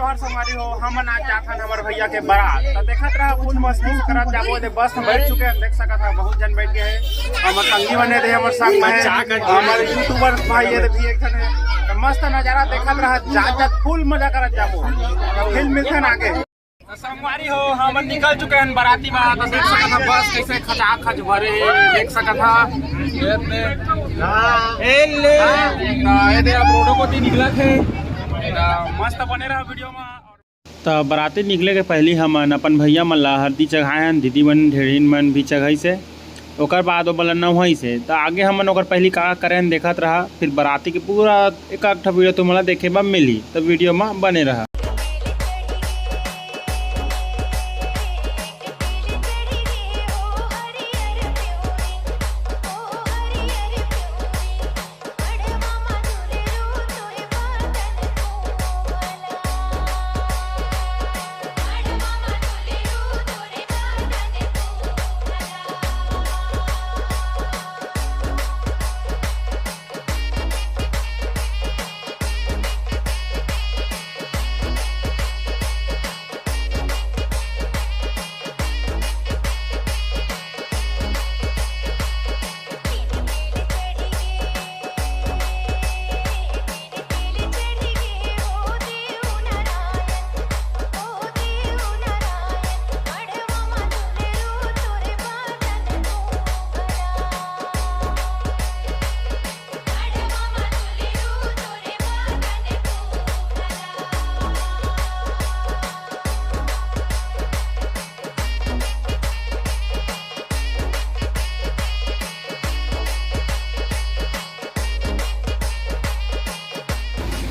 जोहर संगवारी हो। हमन आज जाथन हमर भैया के बारात तो देखत रहा फुल मस्ती से करत जाबो दे बस में बैठ चुके हैं, देख सकत है बहुत जन बैठ गए हैं। हमर संगी बने थे हमर संग में हमर यूट्यूबर भाई ये भी एक जन है तो मस्त नजारा देखत रहा जात फुल मजा करत जाबो तो फिर मिलते हैं आगे। संगवारी हो हमन निकल चुके हैं बाराती में तो देख सकत है बस कैसे खचाखच भरे है, देख सकत है ए दे अब रोडों को निकलत है मस्त बने रहा वीडियो में। तो बराती निकले के पहले हमन अपन भैया मन ला हल्दी चढ़ाए हैं, दीदी मन ढेरीन मन भी चढ़ाई से ओकर बाद वो बोला न वहीं से तो आगे हमन ओकर पहली का करें देखत रहा। फिर बराती के पूरा एक वीडियो तुम्हारा देखे में मिली तो वीडियो में बने रहा।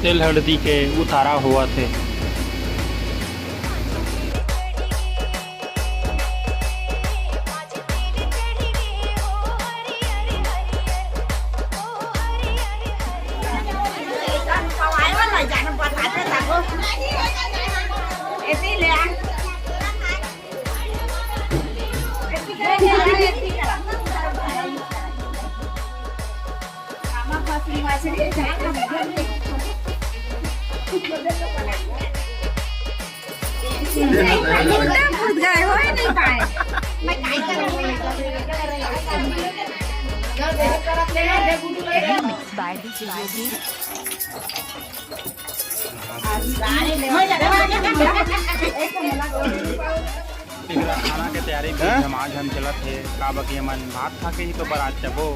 तिल हल्दी के उतारा हुआ थे। खाना के तैयारी आज हम चलत है का बकी हमन भात खा के ही तो बारात जबो।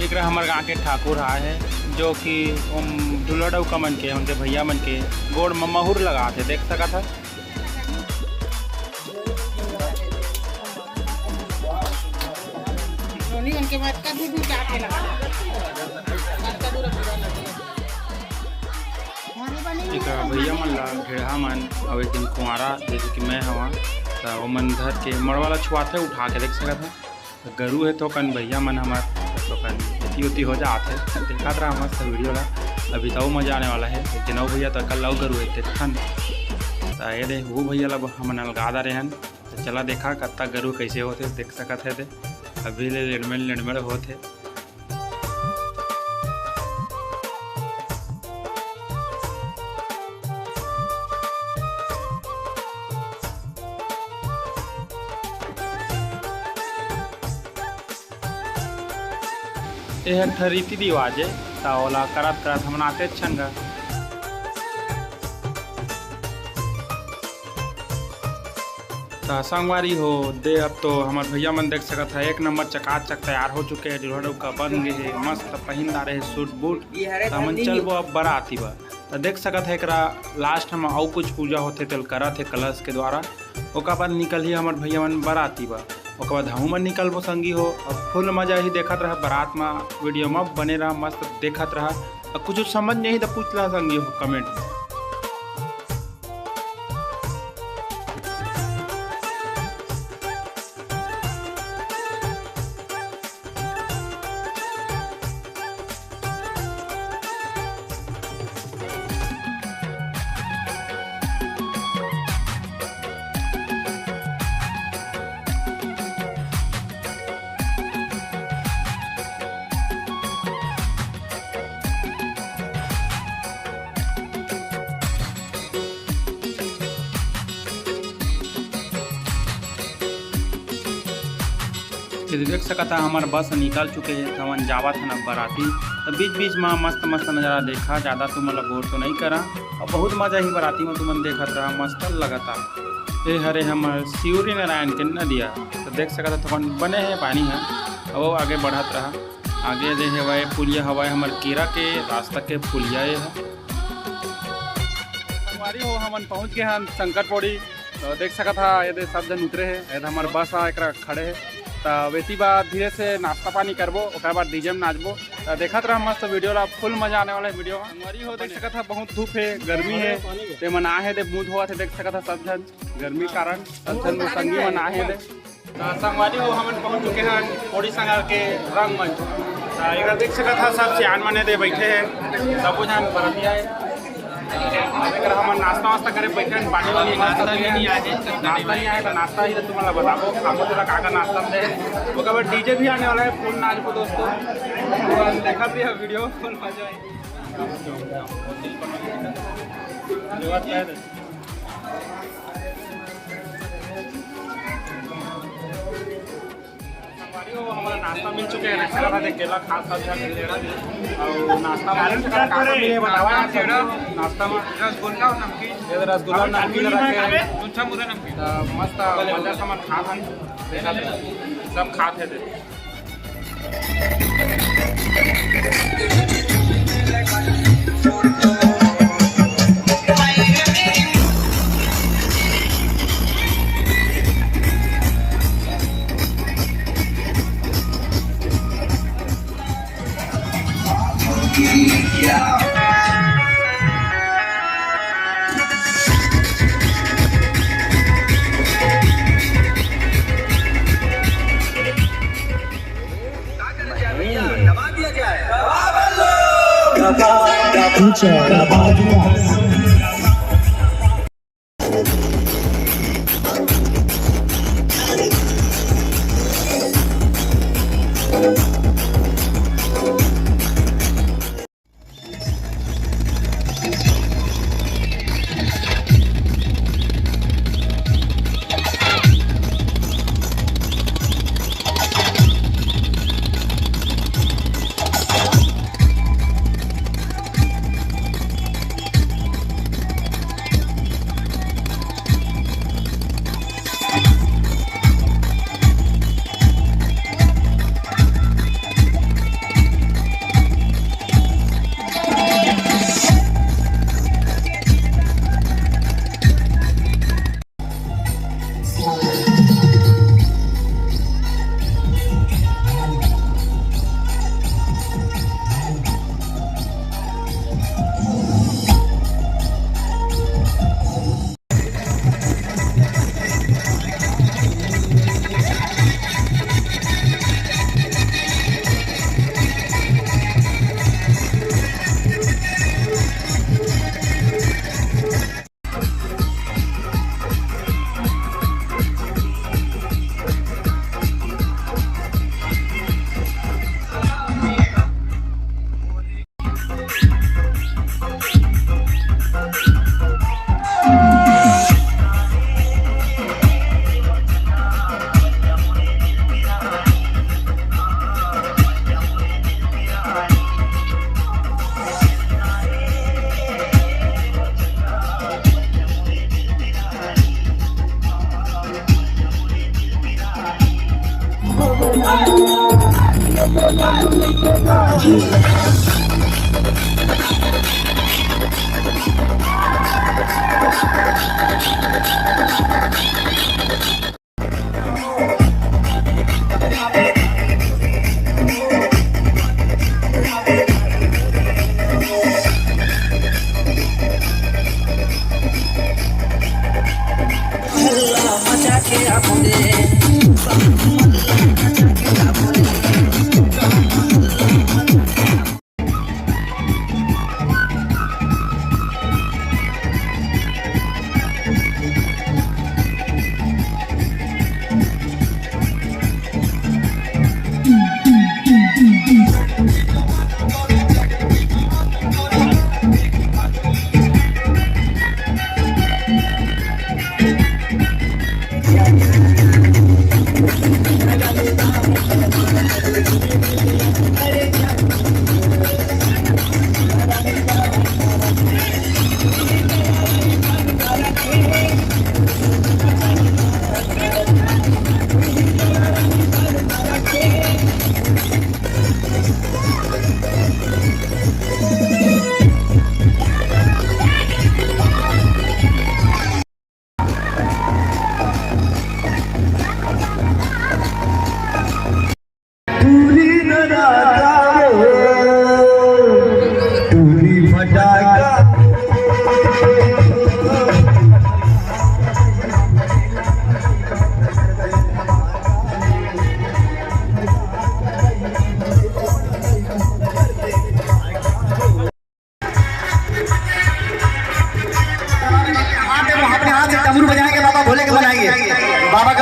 एक हमारे गाँव के ठाकुर आए हैं जो कि ढुला डौका मन के उनके भैया मन के गोड़ में महुर लगा थे, देख सका था। एक भैया मन ला घेड़ा मन और एक दिन कुंवारा जैसे कि मैं हवा तो वो मन धर के मड़ वाला छुआते उठा के देख सका था। गरु है तो कन भैया मन हमार तो कन उती हो जाते देखा रहा मस्त वीडियो ला। अभी तो मजा आने वाला है जिनऊ भैया तो कल लव गरु है देखन तो ये दे वो भैया ला हमन अलगादा रहन तो चला देखा कत्ता गरु कैसे होते देख सकत है। अभी ले लेडमेल होते यह रीति रिवाज है तो ओला करत करत हम आते छंगा। तो संगवारी हो दे अब तो हमारे भैया मन देख सकता है एक नंबर चकाचक तैयार हो चुके हैं, ढिलहड़ का बन गए है मस्त पहिंदा रहे सूट बूट तो हम चल वो अब बराती बा तो देख सकत है एकरा लास्ट में और कुछ पूजा होते तो करत है कलश के द्वारा। ओका बाद निकल ही हमारे भैया मन बराती बा ओकर बाद हमू मन निकल वो संगी हो। अब फुल मजा ही देखत रहा बारात में वीडियो में बने रहा मस्त देखत रहा। अब कुछ समझ नहीं तो पूछ ला संगी हो कमेंट में। फिर देख सकता हमार बस निकल चुके हैं तो हमन जावत है ना बराती। तो बीच बीच में मस्त मस्त नज़ारा देखा, ज़्यादा तुम मतलब गौर तो नहीं करा और बहुत मज़ा ही बराती में तुमन देखत रहा, मस्त लगता। ये हरे हमार शिवरी नारायण के नदिया तो देख सकता थोड़ा बने हैं पानी है और वो आगे बढ़त रहा। आगे दे हवाए पुलिया हवाए हमार कीरा के रास्ता के पुलिया है। हमारी हो हमन पहुँच गए हैं शंकर पौड़ी। तो देख सकता था ये सब जन उतरे है, ये हमारे बस एक खड़े है। तो वैसी बात धीरे से नाश्ता पानी करबो, ओकर बाद डीजे में नाचबो। तो देखत रहा मस्त वीडियो ला, फुल मजा आने वाला है वीडियो। हमारी हो देख सकता बहुत धूप है, गर्मी है, ते मन आए थे मुँह धोआ थे देख सकता सब जन गर्मी कारण सब जन संगी मन आए थे। संगवारी हो हमन पहुँच चुके हैं पौड़ी संगार के रंगमंच। एक देख सकता था सब सियान मने दे बैठे हैं, सब जन बरतिया है। हम नाश्ता वास्ता करे बैठे हैं, पानी वानी नाश्ता नहीं आए तो नाश्ता ही तो तुम्हारा बताओ हमको थोड़ा काका नाश्ता में वो कब डीजे भी आने वाला है, फुल नाच को दोस्तों देखा भी है वीडियो, फुल मजा है। हमारा नाश्ता मिल चुके हैं, केला खास और नाश्ता नाश्ता में रसगुल्ला नमकीन मस्त मजा सामान खा सब खाते थे।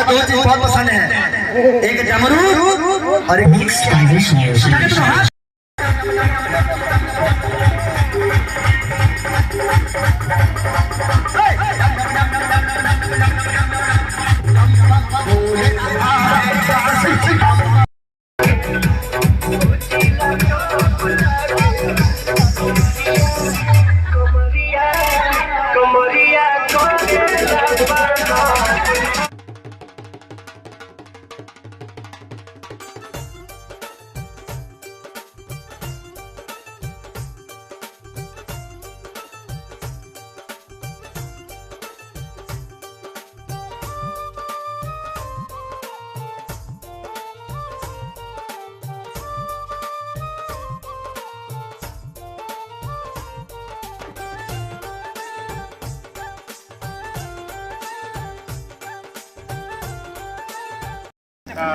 को दो चीज बहुत पसंद है, एक डमरू और एक स्टाइलिश म्यूजिक।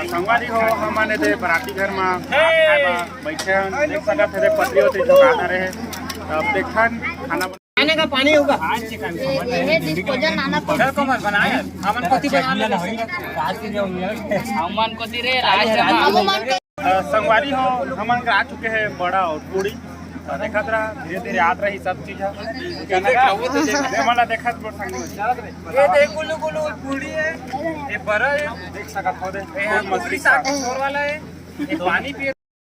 संगवारी हो हमने दे बराती घर में बैठे देख सकत है पतरी होते झुका रहे अब देखन खाना खाने का पानी होगा ये डिस्पोजल नाना घर को मत बनाया हमन कोती बना ले रात की जो हमन कोती रे संगवारी हो हमन आ चुके हैं बड़ा और पूरी देखत रहा धीरे धीरे आत रही सब चीज हमारा देखत बोल संग ये देख गुलू गुलू पूरी है ये बड़ा है देख सकत हो दे मछली साग छोर वाला है ये पानी पिए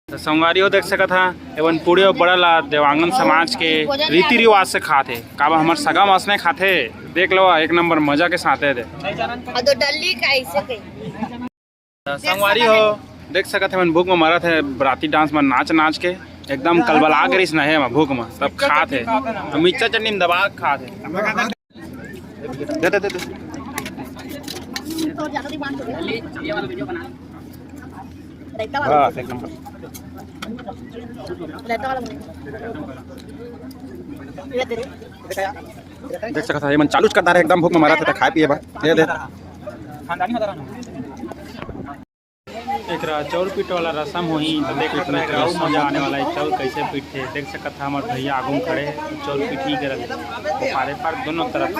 संगवारी हो देख सकत हा एवं पूरी और बड़ा ला देवांगन समाज के रीति रिवाज से खाते काबा हमार सगा मसने खाते देख लो एक नंबर मजा के साथ है दे तो डल्ली कैसे कहीं संगवारी हो देख सकत है भूख में मरत है बराती डांस में नाच नाच के एकदम कलबला गरिस न है भूख में सब खाते मिर्चा चटनी दबा खाते दे दे दे बस एक नंबर देख सकता है मन चालू करता है एकदम भूख में मरा था खाए पिए बा दे दे एक चौल पीट वाला रसम होई तो देख इतना मजा आने वाला है चौल कैसे पीटते देख सकता है हमारे भैया आगू में खड़े चौल पीट ही कर पारे पार दोनों तरफ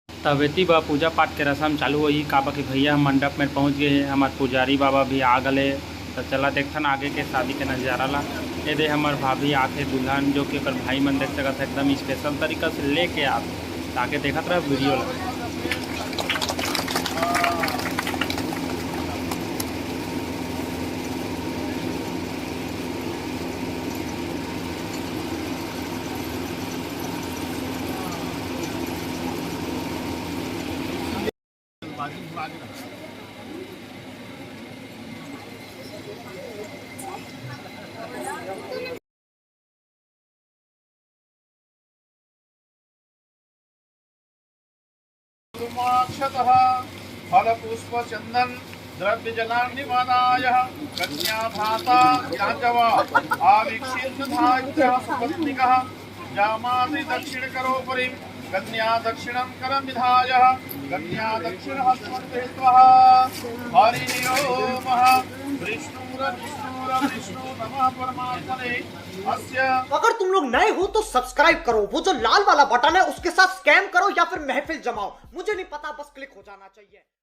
तबेती बा पूजा पाठ के रस्म चालू हुई काबा के भैया हम मंडप में पहुंच गए हैं हमारे पुजारी बाबा भी आ गए तो चला देखथन आगे के शादी के नज़ारा ला ये दे हमार भाभी आके दुल्हन जो कि भाई मन देख सकता एकदम स्पेशल तरीका से लेके आ आगे देखत रहा वीडियो ला कुसुमाक्षतः फलपुष्प चंदन द्रव्य जलान्निवादाय कन्या भाता याजव आविक्षिन्धाय सुपत्निकः जामाति दक्षिण करोपरि कन्या दक्षिणं करं विधाय कन्या दक्षिण हस्तमन्ते स्वाहा हरि ओम विष्णु नमः परमात्मने अस्य। अगर तुम लोग नए हो तो सब्सक्राइब करो, वो जो लाल वाला बटन है उसके साथ स्कैम करो या फिर महफिल जमाओ, मुझे नहीं पता, बस क्लिक हो जाना चाहिए।